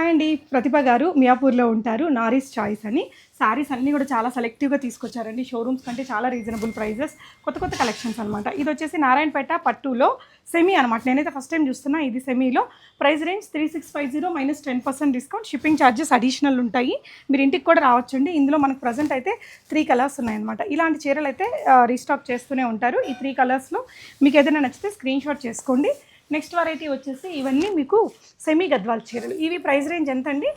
Hi అండి, ప్రతిభ గారు మియాపూర్లో ఉంటారు. నారీస్ చాయిస్ అని శారీస్ అన్నీ కూడా చాలా సెలెక్టివ్గా తీసుకొచ్చారండి. షోరూమ్స్ కంటే చాలా రీజనబుల్ ప్రైజెస్, కొత్త కొత్త కలెక్షన్స్ అనమాట. ఇది వచ్చేసి నారాయణపేట పట్టులో సెమీ అనమాట. నేనైతే ఫస్ట్ టైం చూస్తున్నా. ఇది సెమీలో price range 3650 minus 10% discount, shipping charges additional ఉంటాయి. మీరు ఇంటికి కూడా రావచ్చండి. ఇందులో మనకు ప్రజెంట్ అయితే 3 కలర్స్ ఉన్నాయన్నమాట. ఇలాంటి చీరలు అయితే రీస్టాక్ చేస్తూనే ఉంటారు. ఈ 3 కలర్స్లో మీకు ఏదైనా నచ్చితే స్క్రీన్ షాట్ చేసుకోండి. నెక్స్ట్ వెరైటీ వచ్చేసి ఇవన్నీ మీకు సెమీ గద్వాల్ చీరలు. ఇవి ప్రైస్ రేంజ్ ఎంత అండి?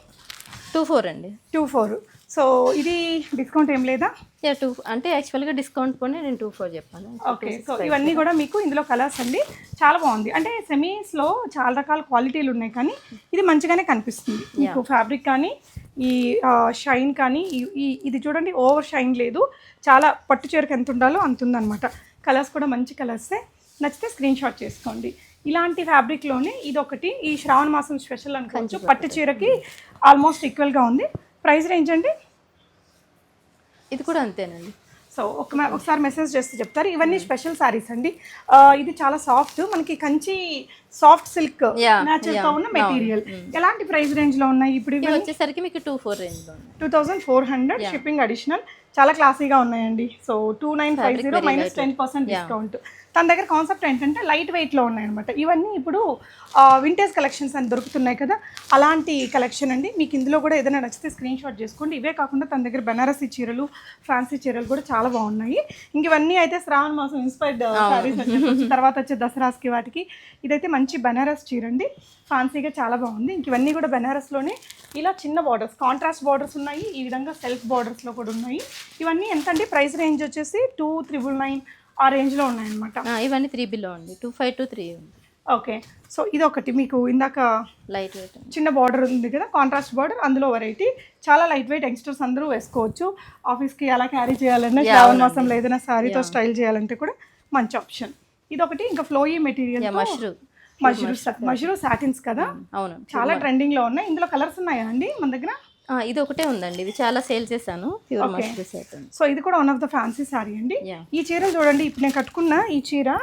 24 అండి. 24. సో ఇది డిస్కౌంట్ ఏం లేదా? 2 అంటే యాక్చువల్గా డిస్కౌంట్ కొని నేను 24 చెప్పాను. ఓకే. సో ఇవన్నీ కూడా మీకు ఇందులో కలర్స్ అండి. చాలా బాగుంది. అంటే సెమీస్లో చాలా రకాల క్వాలిటీలు ఉన్నాయి, కానీ ఇది మంచిగానే కనిపిస్తుంది మీకు. ఫ్యాబ్రిక్ కానీ ఈ షైన్ కానీ ఇది చూడండి, ఓవర్ షైన్ లేదు. చాలా పట్టు చీరకు ఎంత ఉండాలో అంత ఉందన్నమాట. కలర్స్ కూడా మంచి కలర్సే. నచ్చితే స్క్రీన్ షాట్ చేసుకోండి. ఇలాంటి ఫ్యాబ్రిక్లోనే ఇది ఒకటి, ఈ శ్రావణ మాసం స్పెషల్ అనుకోవచ్చు. పట్టు చీరకి ఆల్మోస్ట్ ఈక్వల్గా ఉంది. ప్రైస్ రేంజ్ అండి? ఇది కూడా అంతేనండి. సో ఒకసారి మెసేజ్ చేస్తే చెప్తారు. ఇవన్నీ స్పెషల్ శారీస్ అండి. ఇది చాలా సాఫ్ట్, మనకి కంచి సాఫ్ట్ సిల్క్ న్యాచురల్గా ఉన్న మెటీరియల్. ఎలాంటి ప్రైస్ రేంజ్లో ఉన్నాయి ఇప్పుడు? ఇవి వచ్చేసరికి మీకు 24 రేంజ్లో 2400, షిప్పింగ్ అడిషనల్. చాలా క్లాసీగా ఉన్నాయండి. So 2950 minus 10% discount. తన దగ్గర కాన్సెప్ట్ ఏంటంటే లైట్ వెయిట్లో ఉన్నాయన్నమాట. ఇవన్నీ ఇప్పుడు వింటేజ్ కలెక్షన్స్ అని దొరుకుతున్నాయి కదా, అలాంటి కలెక్షన్ అండి. మీకు ఇందులో కూడా ఏదైనా నచ్చితే స్క్రీన్ షాట్ చేసుకోండి. ఇవే కాకుండా తన దగ్గర బెనారసీ చీరలు, ఫ్యాన్సీ చీరలు కూడా చాలా బాగున్నాయి. ఇంక ఇవన్నీ అయితే శ్రావణ మాసం ఇన్స్పైర్డ్ శారీస్ అని తర్వాత వచ్చే దసరాస్కి వాటికి. ఇదైతే మంచి బెనారస్ చీర అండి, ఫ్యాన్సీగా చాలా బాగుంది. ఇంక ఇవన్నీ కూడా బెనారస్లోనే ఇలా చిన్న బార్డర్స్, కాంట్రాస్ట్ బార్డర్స్ ఉన్నాయి. ఈ విధంగా సెల్ఫ్ బార్డర్స్లో కూడా ఉన్నాయి. ఇవన్నీ ఎంత అండి? ప్రైస్ రేంజ్ వచ్చేసి 2999 ఆ రేంజ్లో ఉన్నాయన్నమాట. ఇవన్నీ 3 బిలో అండి. 25 to 3 ఉంది. ఓకే. సో ఇది ఒకటి మీకు ఇందాక లైట్ వెయిట్ చిన్న బార్డర్ ఉంది కదా, కాంట్రాస్ట్ బార్డర్, అందులో వెరైటీ చాలా లైట్ వెయిట్. యంగ్స్టర్స్ అందరూ వేసుకోవచ్చు. ఆఫీస్కి అలా క్యారీ చేయాలన్నా, శ్రావణ మాసంలో ఏదైనా శారీతో స్టైల్ చేయాలంటే కూడా మంచి ఆప్షన్. ఇది ఒకటి. ఇంకా ఫ్లోయీ మెటీరియల్ మష్రూ సాటిన్స్ కదా, అవును, చాలా ట్రెండింగ్లో ఉన్నాయి. ఇందులో కలర్స్ ఉన్నాయా అండి మన దగ్గర? ఇది ఒకటే ఉందండి. ఇది చాలా సేల్ చేశాను. సో ఇది కూడా one of the fancy sari అండి. ఈ చీర చూడండి, ఇప్పుడు నేను కట్టుకున్న ఈ చీర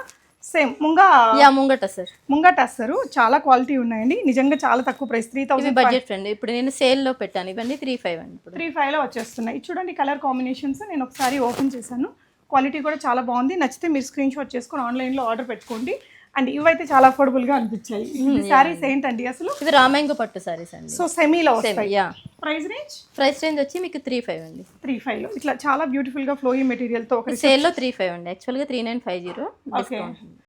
సేమ్ ముంగట అస్సరు. చాలా క్వాలిటీ ఉన్నాయండి. నిజంగా చాలా తక్కువ ప్రైస్, 3000 బడ్జెట్ ఫ్రెండ్. ఇప్పుడు నేను సేల్లో పెట్టాను. ఇవన్నీ 35 అండి. 35లో వచ్చేస్తున్నాయి. చూడండి కలర్ కాంబినేషన్స్. నేను ఒకసారి ఓపెన్ చేశాను. క్వాలిటీ కూడా చాలా బాగుంది. నచ్చితే మీరు స్క్రీన్ షాట్ చేసుకొని ఆన్లైన్లో ఆర్డర్ పెట్టుకోండి. అండ్ ఇవైతే చాలా అఫోర్డబుల్గా అనిపించాయి. శారీస్ ఏంటండి అసలు? ఇది రామాంగో పట్టు శారీస్ అండి. సో సెమీలో వస్తాయి. ప్రైస్ రేంజ్ వచ్చి మీకు 35 అండి. 35లో ఇట్లా చాలా బ్యూటిఫుల్ గా ఫ్లోయింగ్ మెటీరియల్ తో. సేల్లో 35 అండి. యాక్చువల్గా 3950. ఓకే.